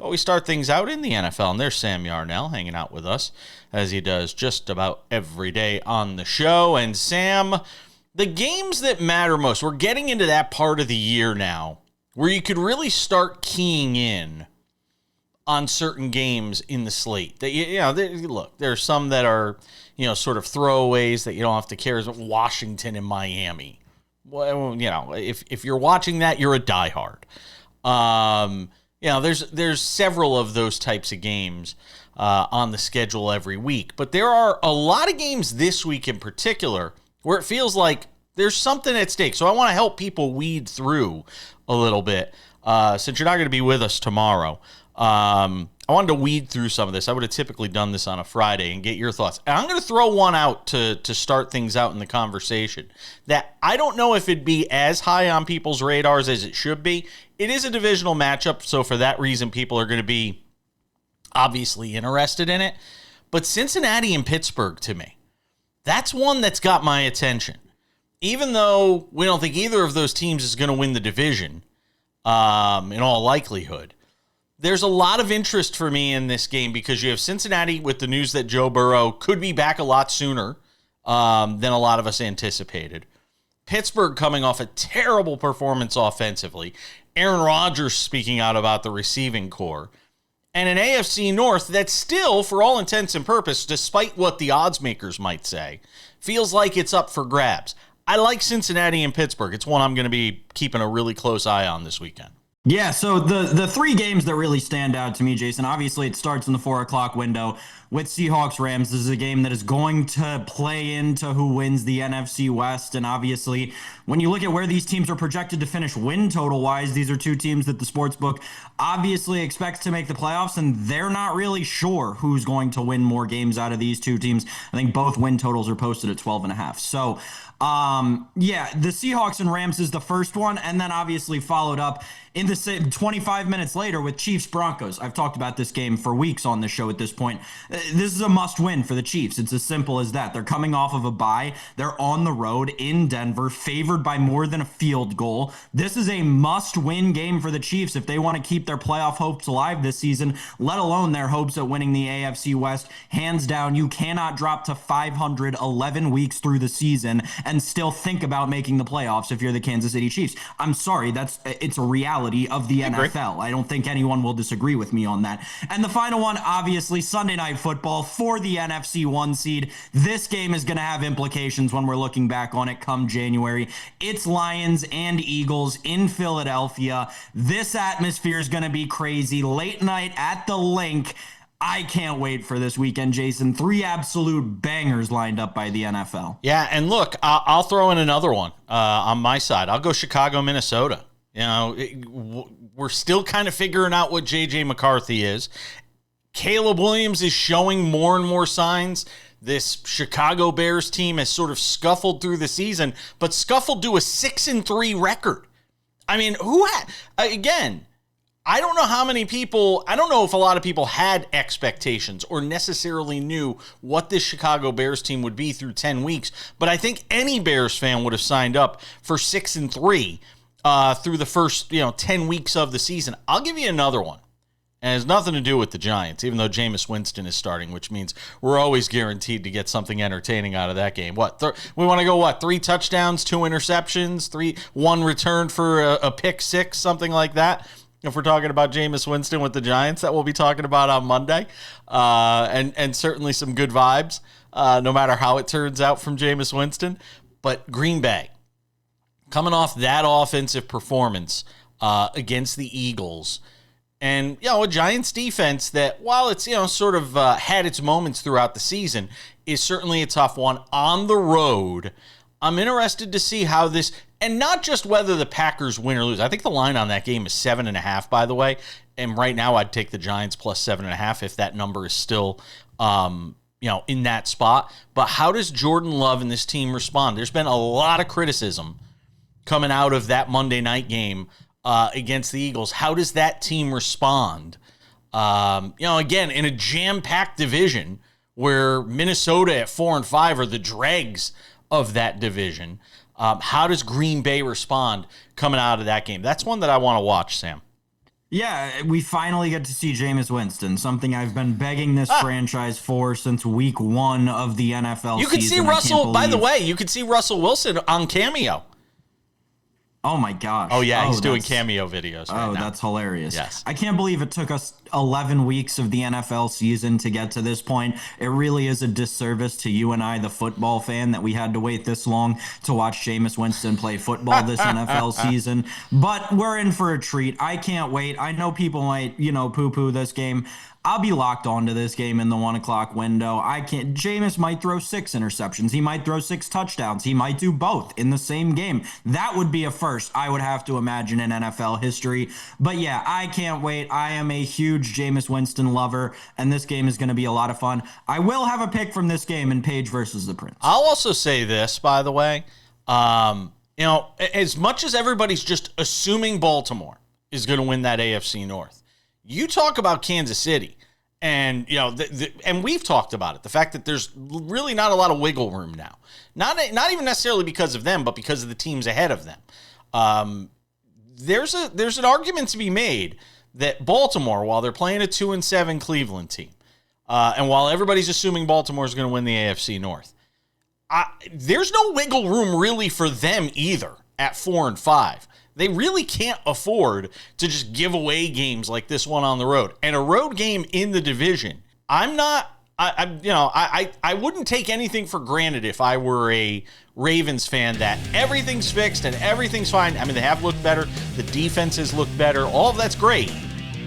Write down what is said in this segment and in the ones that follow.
But we start things out in the NFL, and there's Sam Yarnell hanging out with us, as he does just about every day on the show. And Sam, the games that matter most, we're getting into that part of the year now where you could really start keying in on certain games in the slate. That look, there's some that are, sort of throwaways that you don't have to care. Washington and Miami. Well, if you're watching that, you're a diehard. There's several of those types of games on the schedule every week. But there are a lot of games this week in particular where it feels like there's something at stake. So I want to help people weed through a little bit. Since you're not going to be with us tomorrow, I wanted to weed through some of this. I would have typically done this on a Friday and get your thoughts. And I'm going to throw one out to start things out in the conversation that I don't know if it'd be as high on people's radars as it should be. It is a divisional matchup, so for that reason, people are going to be obviously interested in it. But Cincinnati and Pittsburgh, to me, that's one that's got my attention. Even though we don't think either of those teams is going to win the division, in all likelihood, there's a lot of interest for me in this game because you have Cincinnati with the news that Joe Burrow could be back a lot sooner than a lot of us anticipated. Pittsburgh coming off a terrible performance offensively. Aaron Rodgers speaking out about the receiving core. And an AFC North that still, for all intents and purposes, despite what the odds makers might say, feels like it's up for grabs. I like Cincinnati and Pittsburgh. It's one I'm going to be keeping a really close eye on this weekend. Yeah, so the three games that really stand out to me, Jason, obviously it starts in the 4 o'clock window with Seahawks-Rams. This is a game that is going to play into who wins the NFC West. And obviously, when you look at where these teams are projected to finish win total-wise, these are two teams that the sportsbook obviously expects to make the playoffs, and they're not really sure who's going to win more games out of these two teams. I think both win totals are posted at 12.5. So, the Seahawks and Rams is the first one, and then obviously followed up in the same 25 minutes later with Chiefs Broncos. I've talked about this game for weeks on the show at this point. This is a must win for the Chiefs. It's as simple as that. They're coming off of a bye. They're on the road in Denver, favored by more than a field goal. This is a must win game for the Chiefs if they want to keep their playoff hopes alive this season, let alone their hopes at winning the AFC West. Hands down, you cannot drop to 511 weeks through the season and still think about making the playoffs if you're the Kansas City Chiefs. I'm sorry, it's a reality of the NFL. I don't think anyone will disagree with me on that. And the final one, obviously, Sunday Night Football for the NFC 1 seed. This game is going to have implications when we're looking back on it come January. It's Lions and Eagles in Philadelphia. This atmosphere is going to be crazy. Late night at the Link. I can't wait for this weekend, Jason. 3 absolute bangers lined up by the NFL. Yeah, and look, I'll throw in another one on my side. I'll go Chicago, Minnesota. We're still kind of figuring out what J.J. McCarthy is. Caleb Williams is showing more and more signs. This Chicago Bears team has sort of scuffled through the season, but scuffled to a 6-3 record. I mean, again, I don't know if a lot of people had expectations or necessarily knew what this Chicago Bears team would be through 10 weeks, but I think any Bears fan would have signed up for 6-3 through the first 10 weeks of the season. I'll give you another one. And it has nothing to do with the Giants, even though Jameis Winston is starting, which means we're always guaranteed to get something entertaining out of that game. We want to go, 3 touchdowns, 2 interceptions, 1 return for a pick 6, something like that. If we're talking about Jameis Winston with the Giants, that we'll be talking about on Monday. And certainly some good vibes, no matter how it turns out from Jameis Winston. But Green Bay, coming off that offensive performance against the Eagles, and a Giants defense that, while it's sort of had its moments throughout the season, is certainly a tough one on the road. I'm interested to see how this, and not just whether the Packers win or lose. I think the line on that game is 7.5, by the way, and right now I'd take the Giants plus 7.5 if that number is still in that spot. But how does Jordan Love and this team respond? There's been a lot of criticism coming out of that Monday night game against the Eagles. How does that team respond? Again, in a jam-packed division where Minnesota at 4-5 are the dregs of that division. How does Green Bay respond coming out of that game? That's one that I want to watch, Sam. Yeah, we finally get to see Jameis Winston, something I've been begging this franchise for since week 1 of the NFL You could see season. Russell, by the way, you could see Russell Wilson on Cameo. Oh my gosh. Oh yeah, he's doing cameo videos right now. That's hilarious. Yes. I can't believe it took us 11 weeks of the NFL season to get to this point. It really is a disservice to you and I, the football fan, that we had to wait this long to watch Jameis Winston play football this NFL season. But we're in for a treat. I can't wait. I know people might, poo-poo this game. I'll be locked onto this game in the 1 o'clock window. Jameis might throw 6 interceptions. He might throw 6 touchdowns. He might do both in the same game. That would be a first, I would have to imagine, in NFL history. But yeah, I can't wait. I am a huge Jameis Winston lover, and this game is going to be a lot of fun. I will have a pick from this game in Page versus the Prince. I'll also say this, by the way. As much as everybody's just assuming Baltimore is going to win that AFC North, you talk about Kansas City, and and we've talked about it. The fact that there's really not a lot of wiggle room now, not even necessarily because of them, but because of the teams ahead of them. There's an argument to be made that Baltimore, while they're playing a 2-7 Cleveland team, and while everybody's assuming Baltimore is going to win the AFC North, there's no wiggle room really for them either at 4-5. They really can't afford to just give away games like this one on the road. And a road game in the division, I wouldn't take anything for granted if I were a Ravens fan that everything's fixed and everything's fine. I mean, they have looked better. The defenses look better. All of that's great.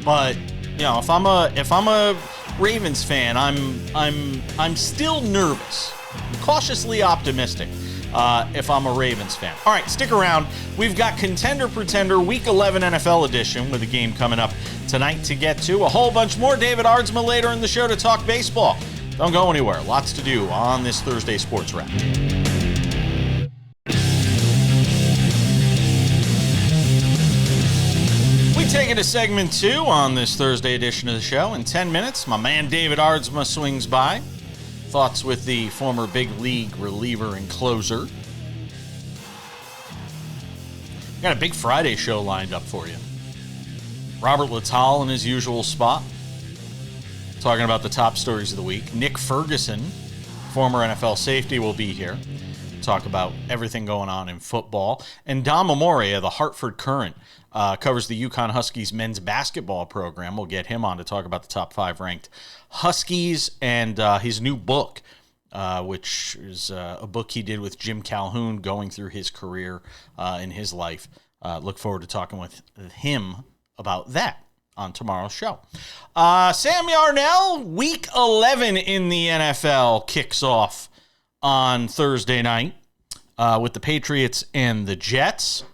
But, if I'm a Ravens fan, I'm still nervous. I'm cautiously optimistic. If I'm a Ravens fan. All right, stick around. We've got Contender Pretender Week 11 NFL edition with a game coming up tonight to get to. A whole bunch more. David Aardsma later in the show to talk baseball. Don't go anywhere. Lots to do on this Thursday Sports Wrap. We take it to segment 2 on this Thursday edition of the show. In 10 minutes, my man David Aardsma swings by. Thoughts with the former big league reliever and closer. Got a big Friday show lined up for you. Robert Lital in his usual spot, talking about the top stories of the week. Nick Ferguson, former NFL safety, will be here. Talk about everything going on in football. And Dom Amore of the Hartford Courant covers the UConn Huskies men's basketball program. We'll get him on to talk about the top 5 ranked Huskies and his new book, which is a book he did with Jim Calhoun going through his career in his life. Look forward to talking with him about that on tomorrow's show. Sam Yarnell, Week 11 in the NFL kicks off on Thursday night with the Patriots and the Jets.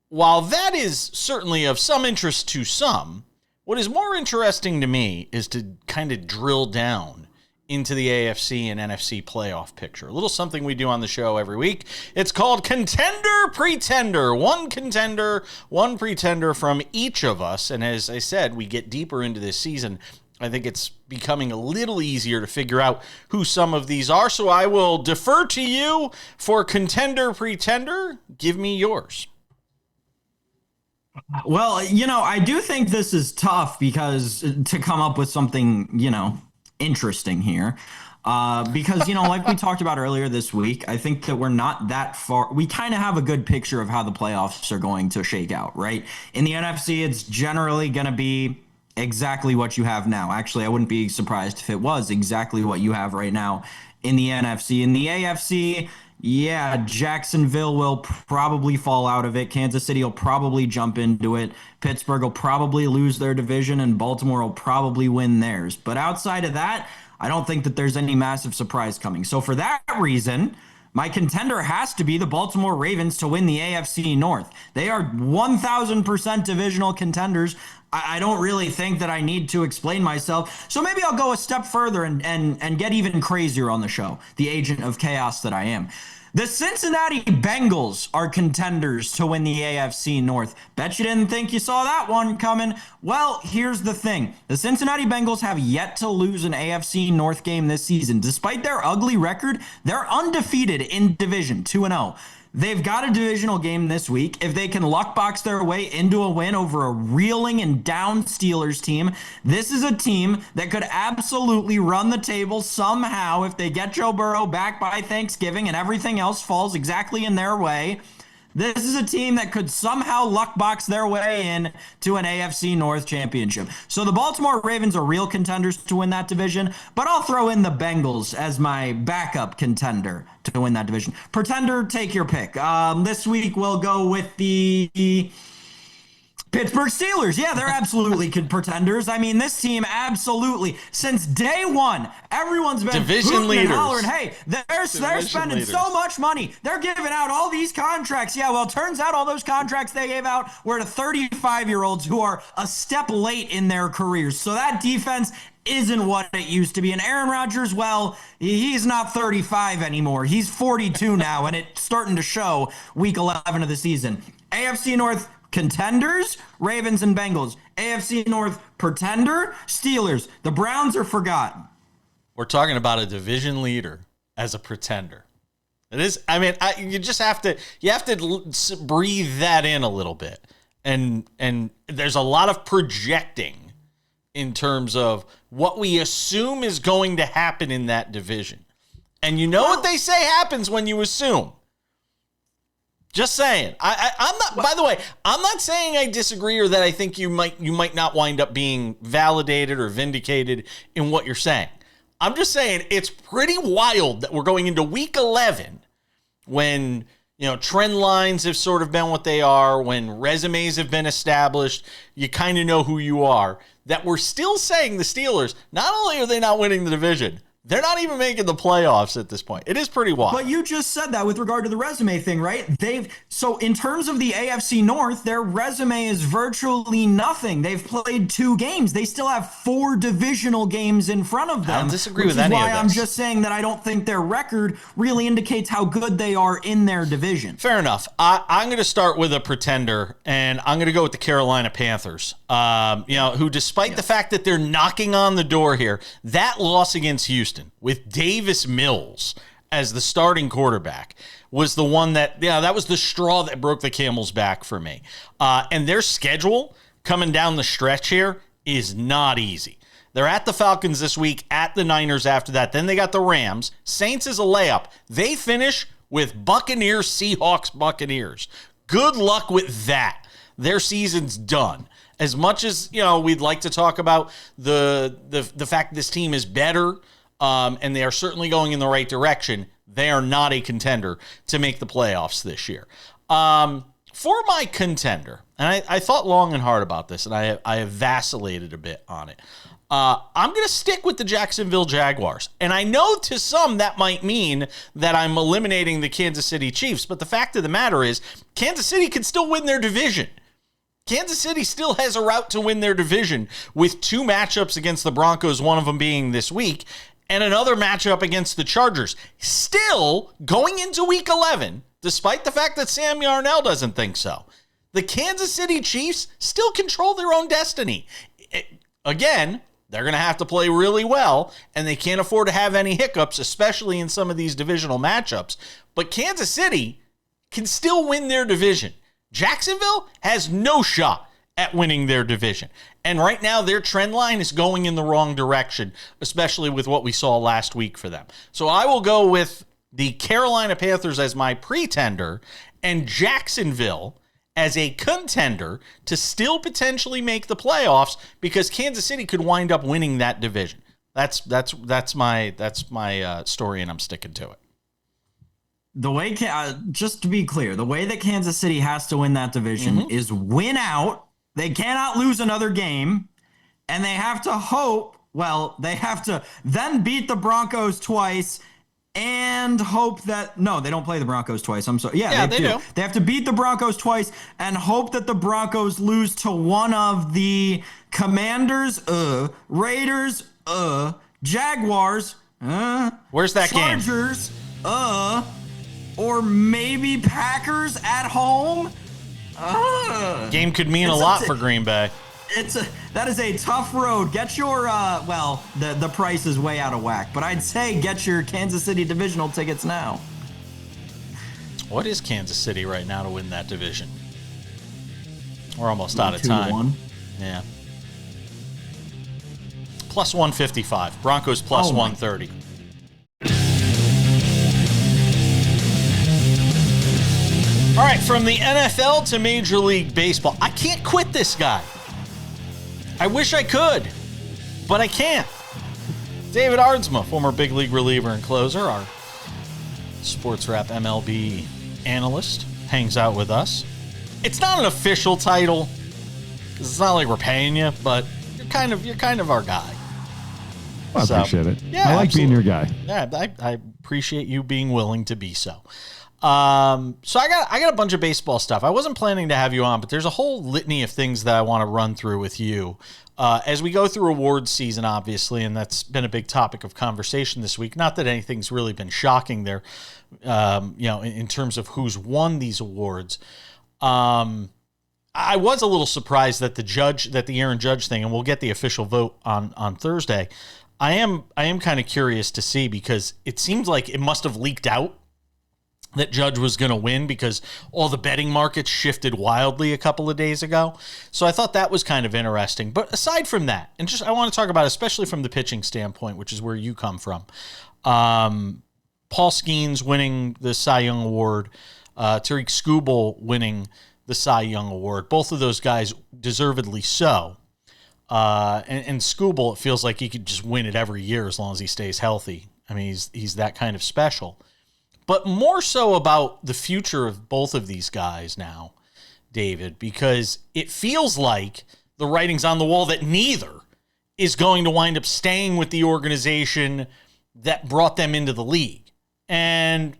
While that is certainly of some interest to some, what is more interesting to me is to kind of drill down into the AFC and NFC playoff picture. A little something we do on the show every week. It's called Contender Pretender. One contender, one pretender from each of us. And as I said, we get deeper into this season. I think it's becoming a little easier to figure out who some of these are. So I will defer to you for Contender Pretender. Give me yours. Well, I do think this is tough because to come up with something, interesting here. Because, like we talked about earlier this week, I think that we're not that far. We kind of have a good picture of how the playoffs are going to shake out, right? In the NFC, it's generally going to be exactly what you have now. Actually, I wouldn't be surprised if it was exactly what you have right now in the NFC. In the AFC, yeah, Jacksonville will probably fall out of it. Kansas City will probably jump into it. Pittsburgh will probably lose their division, and Baltimore will probably win theirs. But outside of that, I don't think that there's any massive surprise coming. So for that reason, my contender has to be the Baltimore Ravens to win the AFC North. They are 1,000% divisional contenders. I don't really think that I need to explain myself. So maybe I'll go a step further and get even crazier on the show, the agent of chaos that I am. The Cincinnati Bengals are contenders to win the AFC North. Bet you didn't think you saw that one coming. Well, here's the thing. The Cincinnati Bengals have yet to lose an AFC North game this season. Despite their ugly record, they're undefeated in division, 2-0. They've got a divisional game this week. If they can luck box their way into a win over a reeling and down Steelers team, this is a team that could absolutely run the table somehow if they get Joe Burrow back by Thanksgiving and everything else falls exactly in their way. This is a team that could somehow luck box their way in to an AFC North championship. So the Baltimore Ravens are real contenders to win that division, but I'll throw in the Bengals as my backup contender to win that division. Pretender, take your pick. This week we'll go with the Pittsburgh Steelers. Yeah, they're absolutely pretenders. I mean, this team absolutely, since day one, everyone's been division leaders. And hollering, hey, they're spending so much money. They're giving out all these contracts. Yeah, well, it turns out all those contracts they gave out were to 35-year-olds who are a step late in their careers. So that defense isn't what it used to be. And Aaron Rodgers, well, he's not 35 anymore. He's 42 now, and it's starting to show week 11 of the season. AFC North contenders, Ravens and Bengals. AFC North pretender, Steelers. The Browns are forgotten. We're talking about a division leader as a pretender. It is. I mean, you have to breathe that in a little bit. And there's a lot of projecting in terms of what we assume is going to happen in that division. And you know what they say happens when you assume. Just saying. I'm not. By the way, I'm not saying I disagree or that I think you might not wind up being validated or vindicated in what you're saying. I'm just saying it's pretty wild that we're going into week 11 when trend lines have sort of been what they are, when resumes have been established, you kind of know who you are. That we're still saying the Steelers. Not only are they not winning the division, they're not even making the playoffs at this point. It is pretty wild. But you just said that with regard to the resume thing, right? So in terms of the AFC North, their resume is virtually nothing. They've played 2 games. They still have 4 divisional games in front of them. I don't disagree with any of this. Which is why I'm just saying that I don't think their record really indicates how good they are in their division. Fair enough. I'm going to start with a pretender, and I'm going to go with the Carolina Panthers. Who, despite the fact that they're knocking on the door here, that loss against Houston with Davis Mills as the starting quarterback was the one that was the straw that broke the camel's back for me. And their schedule coming down the stretch here is not easy. They're at the Falcons this week, at the Niners after that. Then they got the Rams. Saints is a layup. They finish with Buccaneers, Seahawks, Buccaneers. Good luck with that. Their season's done. As much as we'd like to talk about the fact this team is better, and they are certainly going in the right direction, they are not a contender to make the playoffs this year. For my contender, and I thought long and hard about this, and I have vacillated a bit on it. I'm going to stick with the Jacksonville Jaguars. And I know to some that might mean that I'm eliminating the Kansas City Chiefs, but the fact of the matter is Kansas City can still win their division. Kansas City still has a route to win their division with 2 matchups against the Broncos, one of them being this week, and another matchup against the Chargers. Still, going into week 11, despite the fact that Sam Yarnell doesn't think so, the Kansas City Chiefs still control their own destiny. Again, they're going to have to play really well, and they can't afford to have any hiccups, especially in some of these divisional matchups. But Kansas City can still win their division. Jacksonville has no shot at winning their division. And right now, their trend line is going in the wrong direction, especially with what we saw last week for them. So I will go with the Carolina Panthers as my pretender and Jacksonville as a contender to still potentially make the playoffs because Kansas City could wind up winning that division. That's my story, and I'm sticking to it. The way, just to be clear, the way that Kansas City has to win that division is win out. They cannot lose another game, and they have to hope, they have to then beat the Broncos twice and hope that, no, they don't play the Broncos twice. I'm sorry. Yeah, they do. They have to beat the Broncos twice and hope that the Broncos lose to one of the Commanders, Raiders, Jaguars, where's that Chargers, game? Or maybe Packers at home. Game could mean a lot for Green Bay. That is a tough road. Get your the price is way out of whack, but I'd say get your Kansas City divisional tickets now. What is Kansas City right now to win that division? We're almost out of time. 2-1. Yeah. Plus 155. Broncos plus 130. All right, from the NFL to Major League Baseball. I can't quit this guy. I wish I could, but I can't. David Aardsma, former big league reliever and closer, our SportsWrap MLB analyst, hangs out with us. It's not an official title. It's not like we're paying you, but you're kind of our guy. I appreciate it. Yeah, I like absolutely. being your guy. Yeah, I appreciate you being willing to be so. So I got a bunch of baseball stuff. I wasn't planning to have you on, but there's a whole litany of things that I want to run through with you as we go through awards season, obviously, and that's been a big topic of conversation this week. Not that anything's really been shocking there, in terms of who's won these awards. I was a little surprised that the Aaron Judge thing, and we'll get the official vote on Thursday. I am kind of curious to see, because it seems like it must have leaked out that Judge was going to win because all the betting markets shifted wildly a couple of days ago. So I thought that was kind of interesting. But aside from that, and I want to talk about, especially from the pitching standpoint, which is where you come from, Paul Skeens winning the Cy Young Award, Tariq Skubal winning the Cy Young Award. Both of those guys deservedly so. And Skubal, it feels like he could just win it every year as long as he stays healthy. I mean, he's that kind of special. But more so about the future of both of these guys now, David, because it feels like the writing's on the wall that neither is going to wind up staying with the organization that brought them into the league. And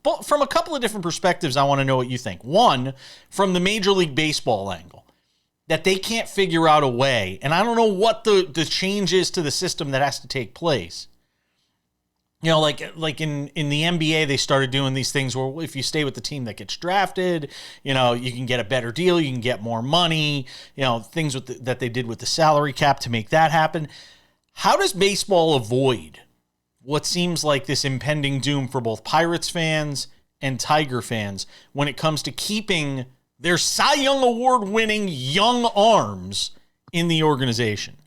from a couple of different perspectives, I want to know what you think. One, from the Major League Baseball angle, that they can't figure out a way, and I don't know what the change is to the system that has to take place. Like in the NBA, they started doing these things where if you stay with the team that gets drafted, you can get a better deal, you can get more money, things that they did with the salary cap to make that happen. How does baseball avoid what seems like this impending doom for both Pirates fans and Tiger fans when it comes to keeping their Cy Young Award-winning young arms in the organization?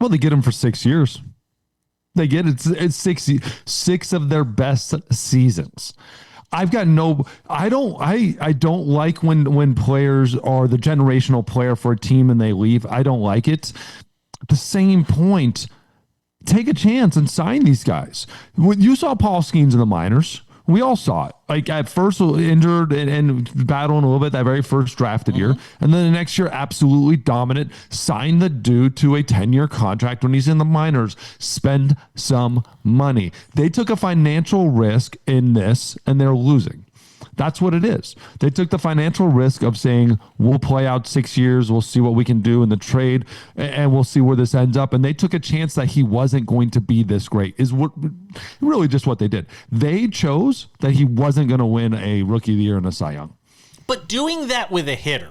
Well, they get them for 6 years. They get it's 6 of their best seasons. I don't like when players are the generational player for a team and they leave. I don't like it. At the same point, take a chance and sign these guys. When you saw Paul Skeens in the minors, we all saw it. Like at first injured and battling a little bit that very first drafted year. And then the next year, absolutely dominant. Sign the dude to a 10-year contract when he's in the minors. Spend some money. They took a financial risk in this and they're losing. That's what it is. They took the financial risk of saying, we'll play out 6 years. We'll see what we can do in the trade and we'll see where this ends up. And they took a chance that he wasn't going to be this great is what really just what they did. They chose that he wasn't going to win a Rookie of the Year and a Cy Young. But doing that with a hitter,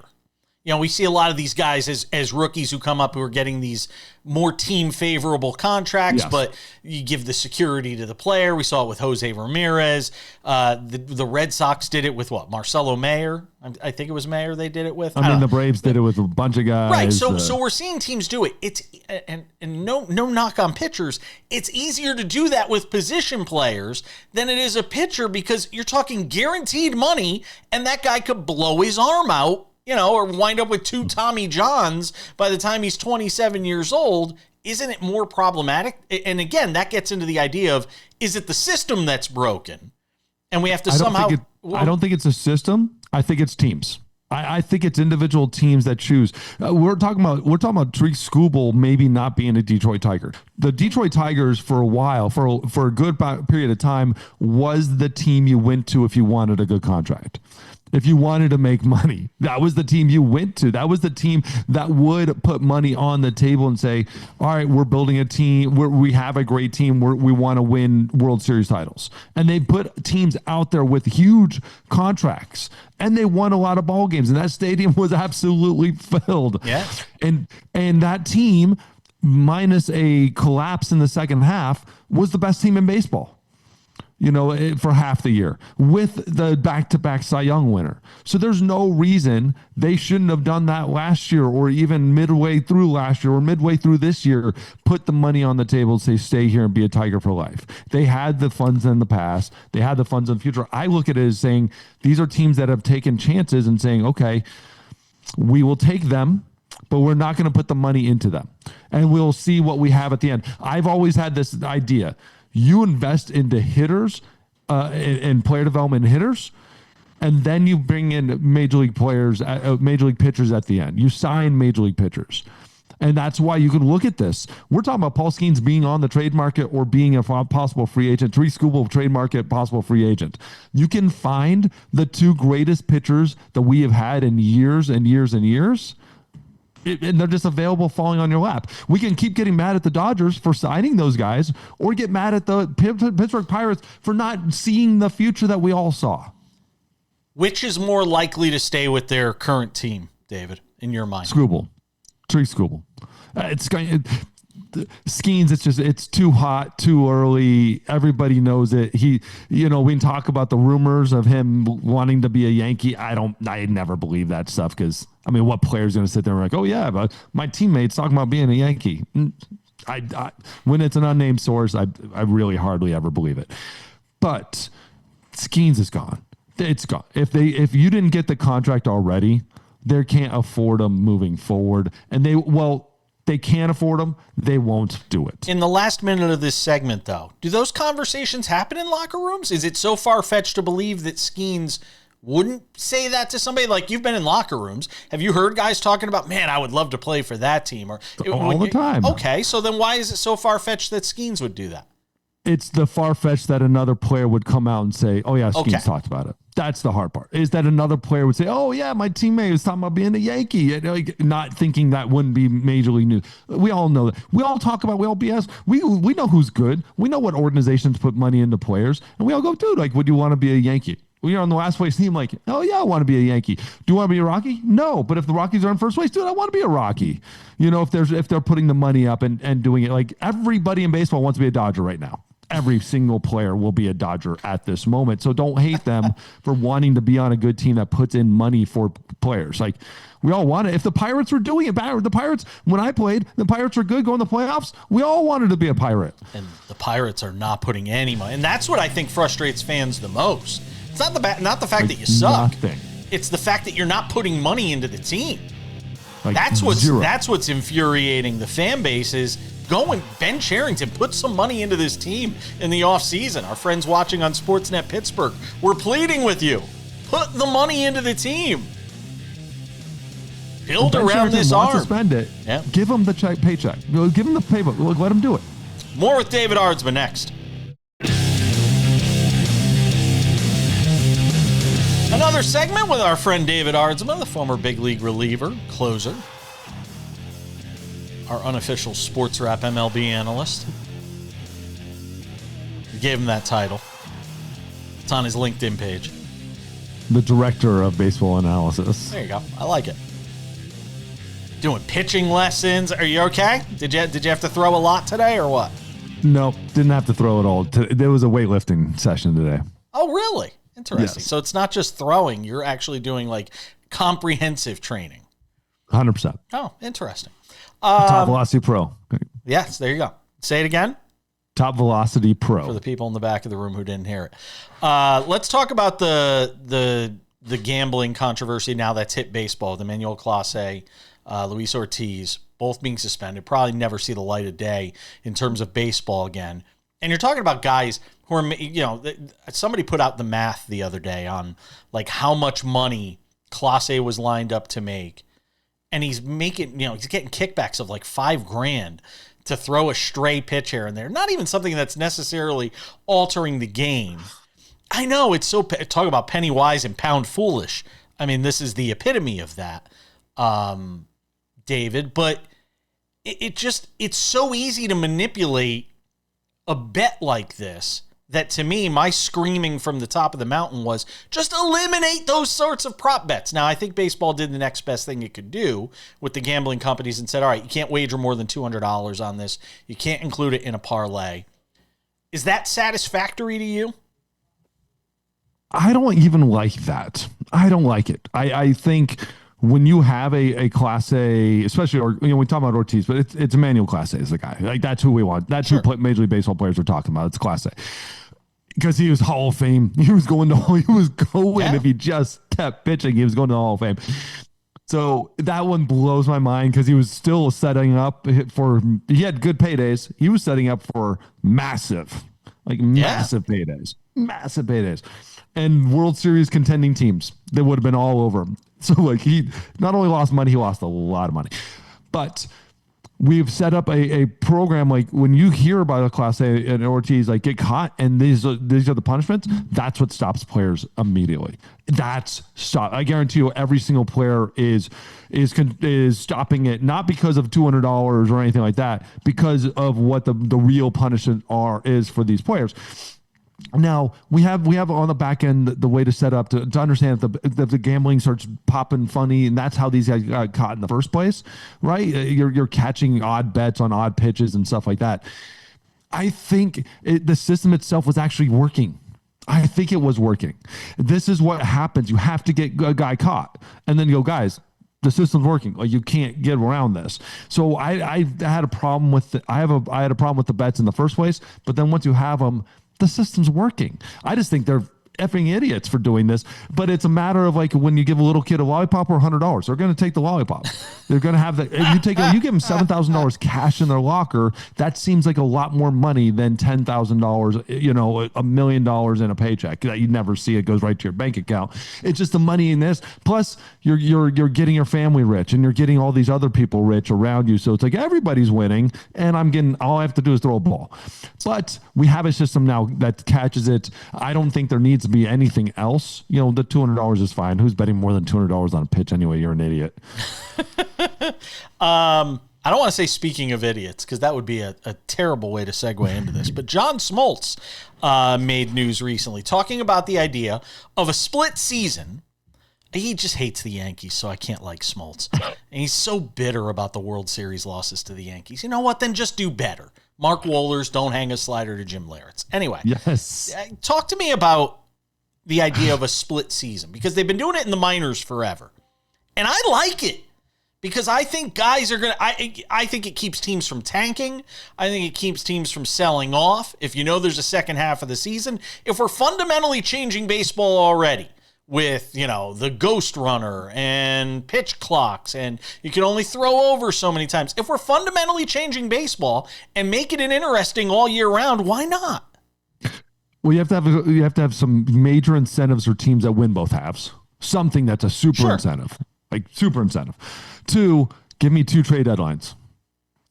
we see a lot of these guys as rookies who come up who are getting these more team favorable contracts, yes. But you give the security to the player. We saw it with Jose Ramirez. The Red Sox did it with what? Marcelo Mayer. I think it was Mayer they did it with. I mean, the Braves did it with a bunch of guys. Right. So we're seeing teams do it. It's and no knock on pitchers. It's easier to do that with position players than it is a pitcher because you're talking guaranteed money and that guy could blow his arm out. Or wind up with 2 Tommy Johns by the time he's 27 years old. Isn't it more problematic? And again, that gets into the idea of, is it the system that's broken? And we have to I don't think it's a system. I think it's teams. I think it's individual teams that choose. We're talking about Tariq Skubal maybe not being a Detroit Tiger. The Detroit Tigers for a while, for a good period of time, was the team you went to if you wanted a good contract. If you wanted to make money, that was the team you went to. That was the team that would put money on the table and say, all right, we're building a team. We have a great team. We want to win World Series titles. And they put teams out there with huge contracts. And they won a lot of ball games. And that stadium was absolutely filled. Yeah. And that team, minus a collapse in the second half, was the best team in baseball. for half the year with the back-to-back Cy Young winner. So there's no reason they shouldn't have done that last year, or even midway through last year or midway through this year, put the money on the table and say, stay here and be a Tiger for life. They had the funds in the past. They had the funds in the future. I look at it as saying, these are teams that have taken chances and saying, okay, we will take them, but we're not going to put the money into them. And we'll see what we have at the end. I've always had this idea. You invest into hitters and player development hitters, and then you bring in major league players, major league pitchers at the end. You sign major league pitchers. And that's why you can look at this. We're talking about Paul Skeens being on the trade market or being a possible free agent. Three Skubal trade market, possible free agent. You can find the two greatest pitchers that we have had in years and years and years, and they're just available falling on your lap. We can keep getting mad at the Dodgers for signing those guys, or get mad at the Pittsburgh Pirates for not seeing the future that we all saw. Which is more likely to stay with their current team, David, in your mind? Skubal. Tree Skubal. Skeens, it's too hot, too early. Everybody knows it. We can talk about the rumors of him wanting to be a Yankee. I never believe that stuff, because what player is going to sit there and like, oh yeah, but my teammates talking about being a Yankee? When it's an unnamed source, I really hardly ever believe it. But Skeens is gone. It's gone. If you didn't get the contract already, they can't afford him moving forward, and they can't afford them. They won't do it. In the last minute of this segment, though, do those conversations happen in locker rooms? Is it so far-fetched to believe that Skeens wouldn't say that to somebody? Like, you've been in locker rooms. Have you heard guys talking about, man, I would love to play for that team? Or all the time. Okay, so then why is it so far-fetched that Skeens would do that? It's the far-fetched that another player would come out and say, oh yeah, Skeens talked about it. That's the hard part, is that another player would say, oh yeah, my teammate was talking about being a Yankee, not thinking that wouldn't be majorly news. We all know that. We all talk about, we all BS. We know who's good. We know what organizations put money into players, and we all go, dude, would you want to be a Yankee? When you're on the last place team, like, oh yeah, I want to be a Yankee. Do you want to be a Rocky? No, but if the Rockies are in first place, dude, I want to be a Rocky. If they're putting the money up and doing it, like everybody in baseball wants to be a Dodger right now. Every single player will be a Dodger at this moment. So don't hate them for wanting to be on a good team that puts in money for players. Like, we all want it. If the Pirates were doing it better, the Pirates, when I played, the Pirates were good going to the playoffs. We all wanted to be a Pirate. And the Pirates are not putting any money. And that's what I think frustrates fans the most. It's not the fact that you suck. Nothing. It's the fact that you're not putting money into the team. Like that's what's infuriating the fan base is, go and bench Harrington, put some money into this team in the offseason. Our friends watching on Sportsnet Pittsburgh, we're pleading with you. Put the money into the team. Build around this arm. To spend it. Yeah. Give him the paycheck. Give him the paybook. Let him do it. More with David Aardsma next. Another segment with our friend David Aardsma, the former big league reliever, closer. Our unofficial SportsWrap MLB analyst. We gave him that title. It's on his LinkedIn page. The director of baseball analysis. There you go. I like it. Doing pitching lessons. Are you okay? Did you have to throw a lot today or what? No, didn't have to throw it all. There was a weightlifting session today. Oh, really? Interesting. Yes. So it's not just throwing. You're actually doing like comprehensive training. 100%. Oh, interesting. Top Velocity Pro. Yes, there you go. Say it again. Top Velocity Pro. For the people in the back of the room who didn't hear it. Let's talk about the gambling controversy now that's hit baseball. The Manuel Clase, Luis Ortiz, both being suspended. Probably never see the light of day in terms of baseball again. And you're talking about guys who are, somebody put out the math the other day on like how much money Clase was lined up to make. And he's making, he's getting kickbacks of like $5,000 to throw a stray pitch here and there. Not even something that's necessarily altering the game. I know it's talk about penny wise and pound foolish. I mean, this is the epitome of that, David. But it's so easy to manipulate a bet like this. That to me, my screaming from the top of the mountain was just eliminate those sorts of prop bets. Now, I think baseball did the next best thing it could do with the gambling companies and said, all right, you can't wager more than $200 on this. You can't include it in a parlay. Is that satisfactory to you? I don't even like that. I don't like it. I think when you have a Class A, especially, or we talk about Ortiz, but it's Emmanuel Class A is the guy. Like, that's who we want. That's who Major League Baseball players are talking about. It's Class A. Because he was Hall of Fame. He was going if he just kept pitching, he was going to the Hall of Fame. So that one blows my mind because he was still setting up he had good paydays. He was setting up for massive paydays. Massive paydays. And World Series contending teams that would have been all over him. So like, he not only lost money, he lost a lot of money. But we've set up a program, like when you hear about a Class A and Ortiz like get caught and these are the punishments, that's what stops players immediately. I guarantee you every single player is stopping it, not because of $200 or anything like that, because of what the real punishment is for these players. Now we have on the back end the way to set up to understand if the gambling starts popping funny, and that's how these guys got caught in the first place, right? You're catching odd bets on odd pitches and stuff like that. I think the system itself was actually working. I think it was working. This is what happens. You have to get a guy caught, and then you go, guys, the system's working. Like, you can't get around this. So I had a problem with I had a problem with the bets in the first place, but then once you have them, the system's working. I just think they're effing idiots for doing this, but it's a matter of like when you give a little kid a lollipop or $100, they're going to take the lollipop. They're going to have that. You give them $7,000 cash in their locker. That seems like a lot more money than $10,000, $1 million in a paycheck that you never see. It goes right to your bank account. It's just the money in this. Plus you're getting your family rich and you're getting all these other people rich around you. So it's like everybody's winning and all I have to do is throw a ball. But we have a system now that catches it. I don't think there needs to be anything else. The $200 is fine. Who's betting more than $200 on a pitch anyway? You're an idiot. I don't want to say speaking of idiots, because that would be a terrible way to segue into this, but John Smoltz made news recently talking about the idea of a split season. He just hates the Yankees, so I can't like Smoltz. And he's so bitter about the World Series losses to the Yankees. You know what? Then just do better. Mark Wohlers, don't hang a slider to Jim Leyritz. Anyway, yes. Talk to me about the idea of a split season, because they've been doing it in the minors forever. And I like it because I think guys are going to, I think it keeps teams from tanking. I think it keeps teams from selling off. If there's a second half of the season, if we're fundamentally changing baseball already with, the ghost runner and pitch clocks, and you can only throw over so many times. If we're fundamentally changing baseball and make it interesting all year round, why not? Well, you have to have some major incentives for teams that win both halves. Something that's a super incentive, like super incentive. 2, give me 2 trade deadlines.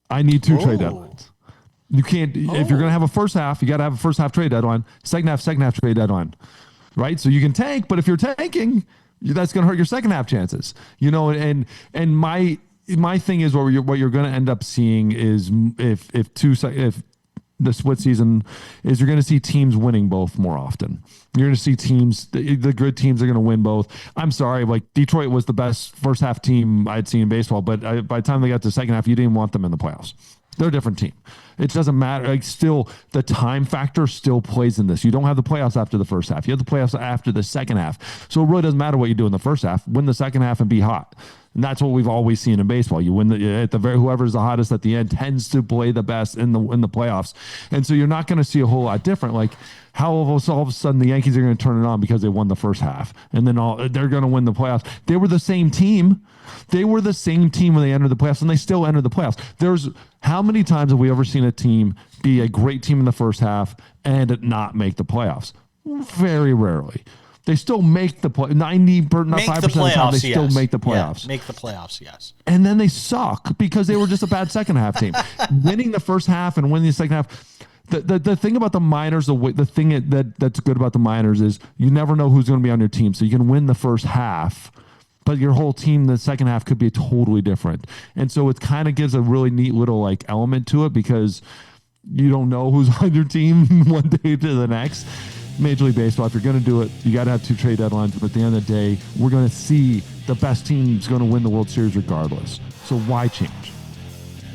I need 2 trade deadlines. You can't, if you're going to have a first half, you got to have a first half trade deadline, second half trade deadline, right? So you can tank, but if you're tanking, that's going to hurt your second half chances, and my thing is what you're going to end up seeing is if the split season is, you're going to see teams winning both more often. You're going to see teams, the good teams are going to win both. I'm sorry, like Detroit was the best first half team I'd seen in baseball, but by the time they got to the second half, you didn't want them in the playoffs. They're a different team. It doesn't matter. Like, still, the time factor still plays in this. You don't have the playoffs after the first half. You have the playoffs after the second half. So it really doesn't matter what you do in the first half. Win the second half and be hot. And that's what we've always seen in baseball. You win whoever's the hottest at the end tends to play the best in the playoffs. And so you're not going to see a whole lot different. Like, how all of a sudden the Yankees are going to turn it on because they won the first half, and then they're going to win the playoffs. They were the same team. They were the same team when they entered the playoffs, and they still entered the playoffs. How many times have we ever seen a team be a great team in the first half and not make the playoffs? Very rarely. They still make the play. 95% of the time, they still make the playoffs. Yeah, make the playoffs, yes. And then they suck because they were just a bad second half team. Winning the first half and winning the second half. The thing about the minors, the thing that's good about the minors is you never know who's going to be on your team. So you can win the first half, but your whole team, the second half, could be totally different. And so it kind of gives a really neat little element to it because you don't know who's on your team one day to the next. Major League Baseball, if you're going to do it, you got to have 2 trade deadlines. But at the end of the day, we're going to see the best team's going to win the World Series regardless. So why change?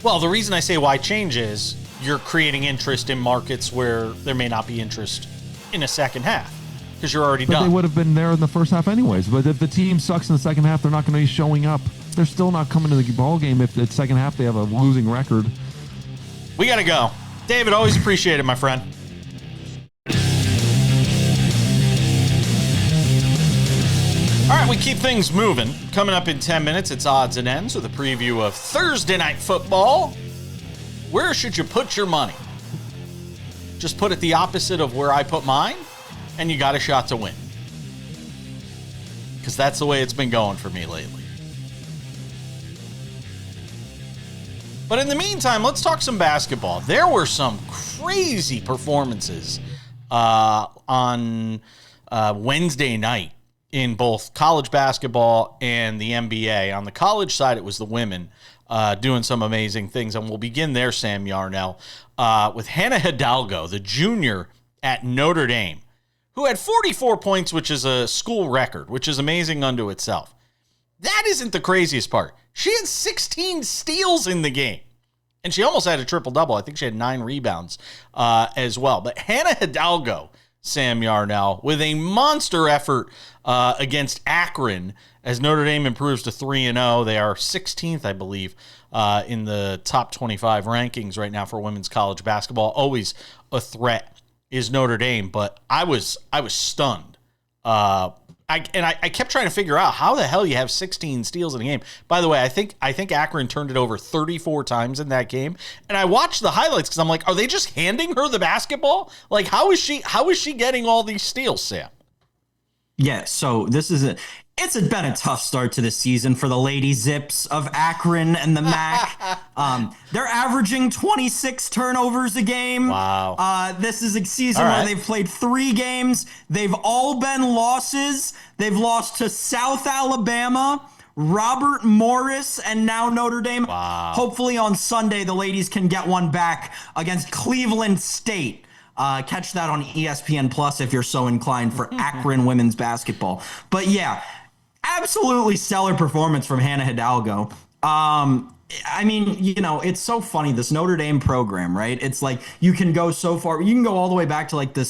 Well, the reason I say why change is you're creating interest in markets where there may not be interest in a second half. because you're already But done. they would have been there in the first half anyways. But if the team sucks in the second half, they're not going to be showing up. They're still not coming to the ball game if the second half they have a losing record. We got to go. David, always appreciate it, my friend. All right, we keep things moving. Coming up in 10 minutes, it's Odds and Ends with a preview of Thursday Night Football. Where should you put your money? Just put it the opposite of where I put mine, and you got a shot to win. Because that's the way it's been going for me lately. But in the meantime, let's talk some basketball. There were some crazy performances on Wednesday night in both college basketball and the NBA. On the college side, it was the women doing some amazing things. And we'll begin there, Sam Yarnell, with Hannah Hidalgo, the junior at Notre Dame, who had 44 points, which is a school record, which is amazing unto itself. That isn't the craziest part. She had 16 steals in the game. And she almost had a triple-double. I think she had 9 rebounds as well. But Hannah Hidalgo, Sam Yarnell, with a monster effort against Akron as Notre Dame improves to 3-0. They are 16th, I believe, in the top 25 rankings right now for women's college basketball. Always a threat is Notre Dame, but I was stunned. I kept trying to figure out how the hell you have 16 steals in a game. By the way, I think Akron turned it over 34 times in that game. And I watched the highlights because I'm like, are they just handing her the basketball? Like, how is she getting all these steals, Sam? Yeah, so it's been a tough start to the season for the Lady Zips of Akron and the MAC. They're averaging 26 turnovers a game. Wow. This is a season where they've played 3 games. They've all been losses. They've lost to South Alabama, Robert Morris, and now Notre Dame. Wow. Hopefully on Sunday, the ladies can get one back against Cleveland State. Catch that on ESPN Plus if you're so inclined for Akron women's basketball. But yeah, absolutely stellar performance from Hannah Hidalgo. I mean, it's so funny, this Notre Dame program, right? It's like you can go so far. You can go all the way back to like the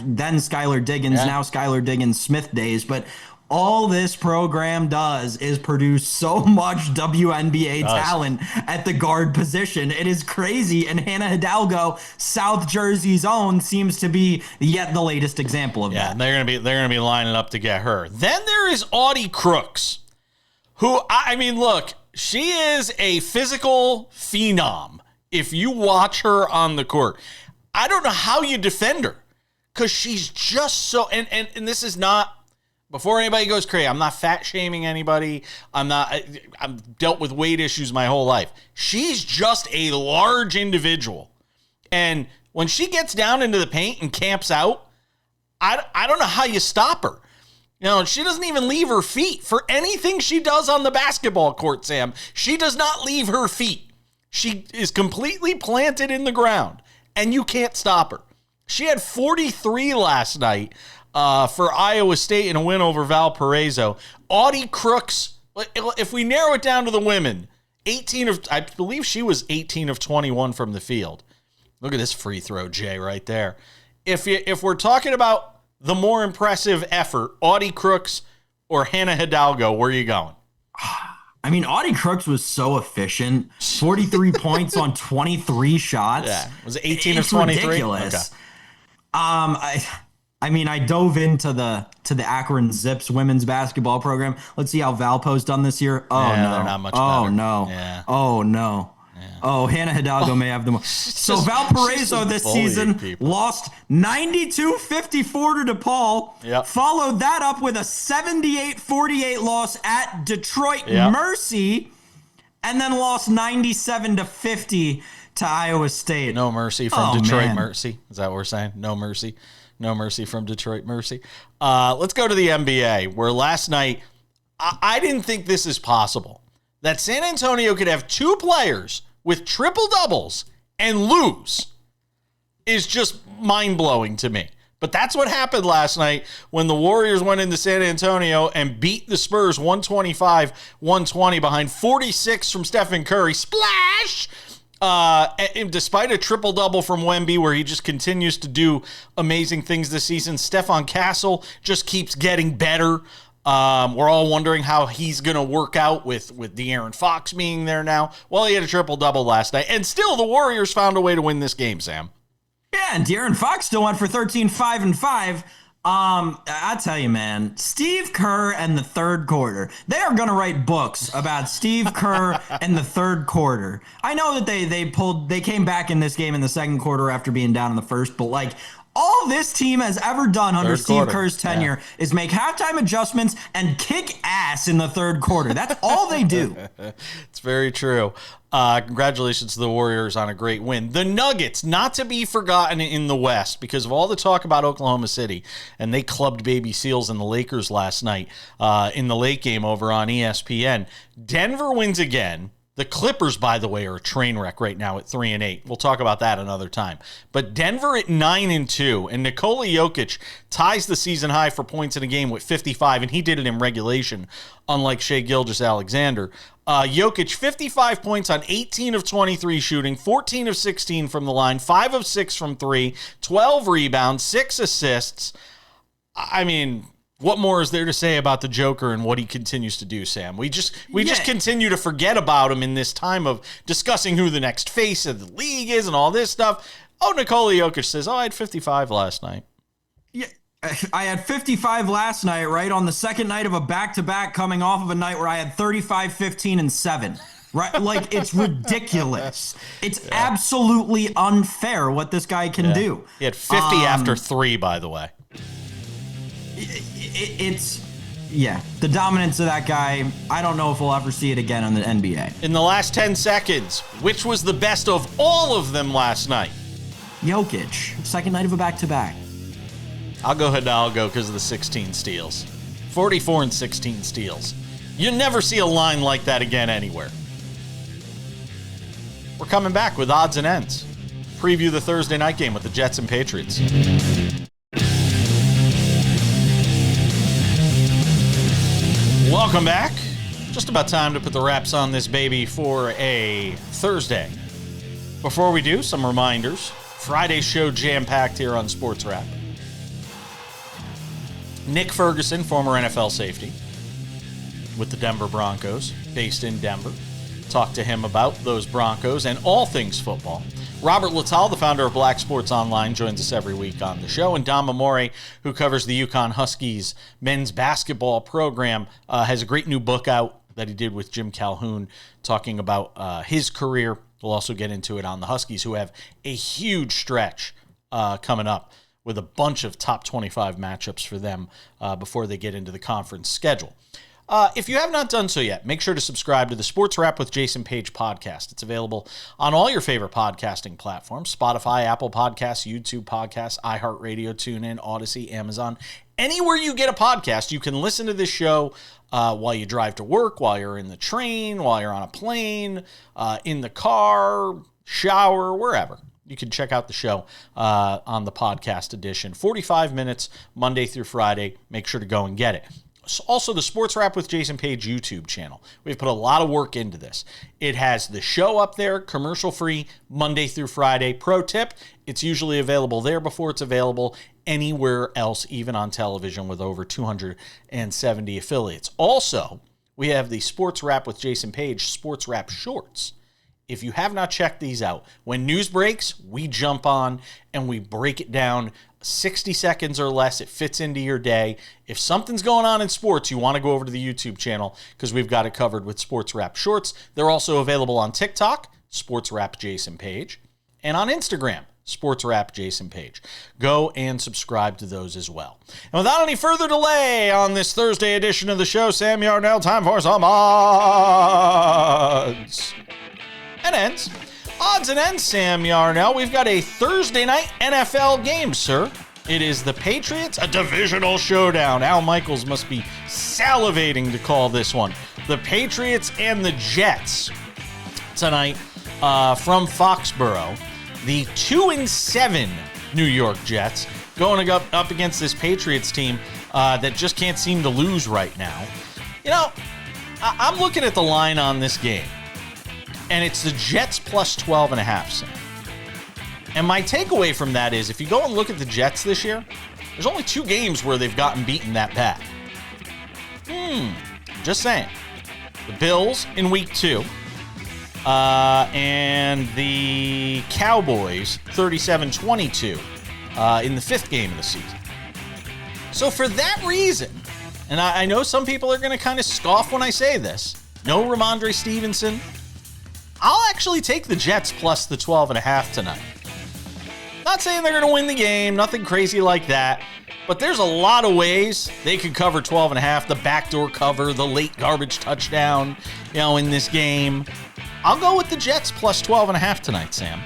then Skylar Diggins, now Skylar Diggins Smith days. But all this program does is produce so much WNBA talent at the guard position. It is crazy. And Hannah Hidalgo, South Jersey's own, seems to be yet the latest example of that. Yeah, they're gonna be lining up to get her. Then there is Audie Crooks, who look, she is a physical phenom. If you watch her on the court, I don't know how you defend her because she's just so. And this is not. Before anybody goes crazy, I'm not fat shaming anybody. I've dealt with weight issues my whole life. She's just a large individual. And when she gets down into the paint and camps out, I don't know how you stop her. She doesn't even leave her feet for anything she does on the basketball court, Sam. She does not leave her feet. She is completely planted in the ground, and you can't stop her. She had 43 last night for Iowa State in a win over Valparaiso. Audie Crooks, if we narrow it down to the women, I believe she was 18 of 21 from the field. Look at this free throw, Jay, right there. If we're talking about the more impressive effort, Audie Crooks or Hannah Hidalgo, where are you going? I mean, Audie Crooks was so efficient. 43 points on 23 shots. Yeah, was it 18 of 23? Ridiculous. Okay. I dove into the Akron Zips women's basketball program. Let's see how Valpo's done this year. Oh, no. They're not much better. better. No. Yeah. Oh, no. Yeah. Oh, Hannah Hidalgo may have the most. So Valparaiso this season lost 92-54 to DePaul. Yep. Followed that up with a 78-48 loss at Detroit Mercy. And then lost 97-50 to Iowa State. No mercy from Detroit Mercy. Is that what we're saying? No mercy. No mercy from Detroit Mercy. Let's go to the NBA, where last night, I didn't think this is possible. That San Antonio could have 2 players with triple-doubles and lose is just mind-blowing to me. But that's what happened last night when the Warriors went into San Antonio and beat the Spurs 125-120 behind 46 from Stephen Curry. Splash! And despite a triple-double from Wemby, where he just continues to do amazing things this season, Stephon Castle just keeps getting better. We're all wondering how he's going to work out with De'Aaron Fox being there now. Well, he had a triple-double last night, and still the Warriors found a way to win this game, Sam. Yeah, and De'Aaron Fox still went for 13, 5, and 5. I tell you, man, Steve Kerr and the third quarter. They are going to write books about Steve Kerr and the third quarter. I know that they came back in this game in the second quarter after being down in the first, but like all this team has ever done under Steve Kerr's tenure is make halftime adjustments and kick ass in the third quarter. That's all they do. It's very true. Congratulations to the Warriors on a great win. The Nuggets, not to be forgotten in the West, because of all the talk about Oklahoma City, and they clubbed baby seals in the Lakers last night in the late game over on ESPN. Denver wins again. The Clippers, by the way, are a train wreck right now at 3-8. We'll talk about that another time. But Denver at 9-2, and Nikola Jokic ties the season high for points in a game with 55, and he did it in regulation, unlike Shai Gilgeous-Alexander. Jokic, 55 points on 18 of 23 shooting, 14 of 16 from the line, 5 of 6 from 3, 12 rebounds, 6 assists. I mean, what more is there to say about the Joker and what he continues to do, Sam? We just continue to forget about him in this time of discussing who the next face of the league is and all this stuff. Oh, Nikola Jokic says, I had 55 last night. Yeah, I had 55 last night, right, on the second night of a back-to-back coming off of a night where I had 35, 15, and 7. Right? Like, it's ridiculous. It's absolutely unfair what this guy can do. He had 50 after 3, by the way. The dominance of that guy, I don't know if we'll ever see it again in the NBA. In the last 10 seconds, which was the best of all of them last night? Jokic, second night of a back-to-back. I'll go Hidalgo because of the 16 steals. 44 and 16 steals. You never see a line like that again anywhere. We're coming back with odds and ends. Preview the Thursday night game with the Jets and Patriots. Welcome back. Just about time to put the wraps on this baby for a Thursday. Before we do, some reminders. Friday's show jam-packed here on SportsWrap. Nick Ferguson, former NFL safety with the Denver Broncos, based in Denver. Talk to him about those Broncos and all things football. Robert Littell, the founder of Black Sports Online, joins us every week on the show. And Dom Amore, who covers the UConn Huskies men's basketball program, has a great new book out that he did with Jim Calhoun talking about his career. We'll also get into it on the Huskies, who have a huge stretch coming up with a bunch of top 25 matchups for them before they get into the conference schedule. If you have not done so yet, make sure to subscribe to the Sports Wrap with Jason Page podcast. It's available on all your favorite podcasting platforms: Spotify, Apple Podcasts, YouTube Podcasts, iHeartRadio, TuneIn, Odyssey, Amazon. Anywhere you get a podcast, you can listen to this show while you drive to work, while you're in the train, while you're on a plane, in the car, shower, wherever. You can check out the show on the podcast edition. 45 minutes, Monday through Friday. Make sure to go and get it. Also, the Sports Wrap with Jason Page YouTube channel. We've put a lot of work into this. It has the show up there, commercial-free, Monday through Friday. Pro tip, it's usually available there before it's available anywhere else, even on television, with over 270 affiliates. Also, we have the Sports Wrap with Jason Page Sports Wrap Shorts. If you have not checked these out, when news breaks, we jump on and we break it down 60 seconds or less. It fits into your day. If something's going on in sports, you want to go over to the YouTube channel because we've got it covered with Sports Wrap Shorts. They're also available on TikTok, Sports Wrap Jason Page, and on Instagram, Sports Wrap Jason Page. Go and subscribe to those as well. And without any further delay on this Thursday edition of the show, Sam Yarnell, time for some odds and ends. Odds and ends, Sam Yarnell. We've got a Thursday night NFL game, sir. It is the Patriots, a divisional showdown. Al Michaels must be salivating to call this one. The Patriots and the Jets tonight from Foxborough. The 2-7 New York Jets going up against this Patriots team that just can't seem to lose right now. You know, I'm looking at the line on this game. and it's the Jets plus 12.5, Sam. And my takeaway from that is, if you go and look at the Jets this year, there's only 2 games where they've gotten beaten that bad. Just saying. The Bills in week 2, and the Cowboys 37-22 in the 5th game of the season. So for that reason, and I know some people are going to kind of scoff when I say this, no Ramondre Stevenson, I'll actually take the Jets plus the 12.5 tonight. Not saying they're going to win the game, nothing crazy like that, but there's a lot of ways they could cover 12.5, the backdoor cover, the late garbage touchdown, in this game. I'll go with the Jets plus 12.5 tonight, Sam.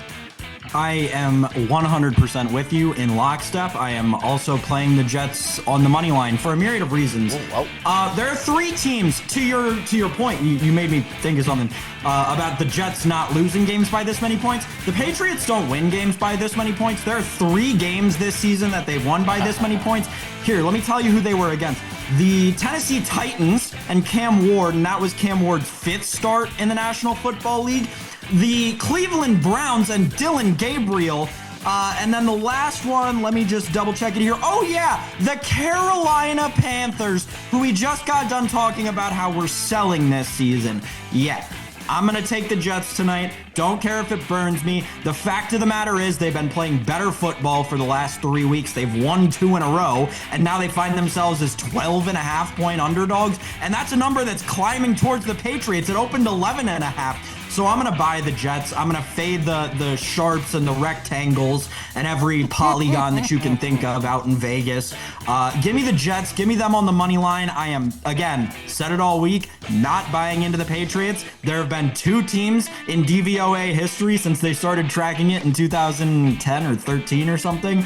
I am 100% with you in lockstep. I am also playing the Jets on the money line for a myriad of reasons. There are 3 teams, to your point, you made me think of something about the Jets not losing games by this many points. The Patriots don't win games by this many points. There are 3 games this season that they've won by this many points. Here, let me tell you who they were against. The Tennessee Titans and Cam Ward, and that was Cam Ward's 5th start in the National Football League. The Cleveland Browns and Dylan Gabriel. And then the last one, let me just double check it here. Oh yeah, the Carolina Panthers, who we just got done talking about how we're selling this season. Yeah, I'm going to take the Jets tonight. Don't care if it burns me. The fact of the matter is they've been playing better football for the last 3 weeks. They've won 2 in a row, and now they find themselves as 12.5-point underdogs. And that's a number that's climbing towards the Patriots. It opened 11.5. So I'm going to buy the Jets. I'm going to fade the sharps and the rectangles and every polygon that you can think of out in Vegas. Give me the Jets. Give me them on the money line. I am, again, said it all week, not buying into the Patriots. There have been 2 teams in DVOA history since they started tracking it in 2010 or 13 or something.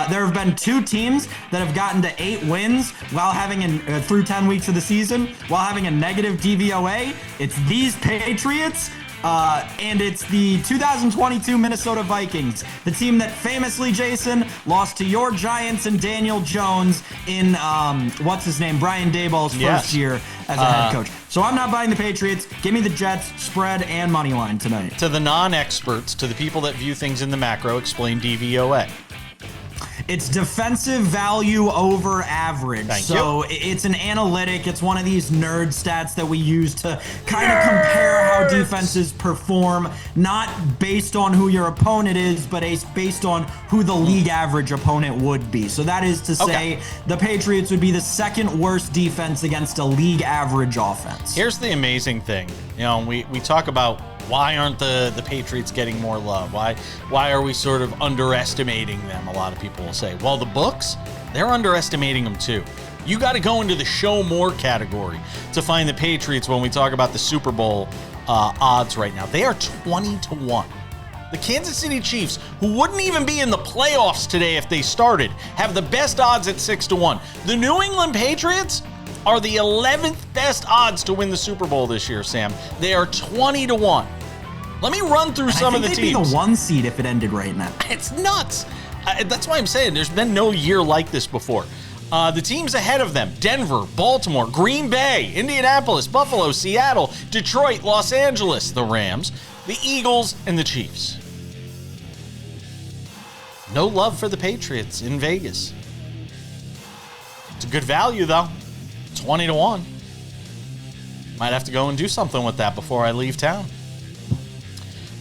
There have been 2 teams that have gotten to 8 wins while having, through 10 weeks of the season, while having a negative DVOA. It's these Patriots. And it's the 2022 Minnesota Vikings, the team that famously, Jason, lost to your Giants and Daniel Jones in, Brian Daboll's first year as a head coach. So I'm not buying the Patriots. Give me the Jets, spread, and money line tonight. To the non-experts, to the people that view things in the macro, explain DVOA. It's defensive value over average. So it's an analytic. It's one of these nerd stats that we use to kind of compare how defenses perform, not based on who your opponent is, but based on who the league average opponent would be. So that is to say the Patriots would be the 2nd worst defense against a league average offense. Here's the amazing thing. We talk about why aren't the Patriots getting more love? Why are we sort of underestimating them? A lot of people will say. Well, the books, they're underestimating them too. You got to go into the show more category to find the Patriots when we talk about the Super Bowl odds right now. They are 20-1. The Kansas City Chiefs, who wouldn't even be in the playoffs today if they started, have the best odds at 6-1. The New England Patriots are the 11th best odds to win the Super Bowl this year, Sam. They are 20-1. Let me run through some of the teams. They'd be the 1 seed if it ended right now. It's nuts. That's why I'm saying there's been no year like this before. The teams ahead of them: Denver, Baltimore, Green Bay, Indianapolis, Buffalo, Seattle, Detroit, Los Angeles, the Rams, the Eagles, and the Chiefs. No love for the Patriots in Vegas. It's a good value, though. 20-1. Might have to go and do something with that before I leave town.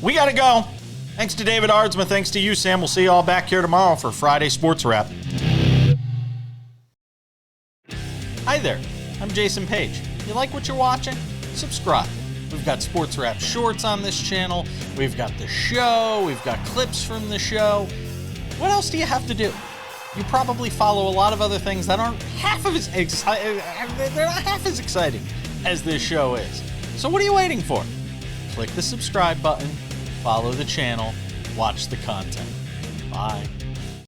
We got to go. Thanks to David Aardsma. Thanks to you, Sam. We'll see you all back here tomorrow for Friday Sports Wrap. Hi there. I'm Jason Page. You like what you're watching? Subscribe. We've got Sports Wrap shorts on this channel. We've got the show. We've got clips from the show. What else do you have to do? You probably follow a lot of other things that aren't half as they're not half as exciting as this show is. So what are you waiting for? Click the subscribe button, follow the channel, watch the content. Bye.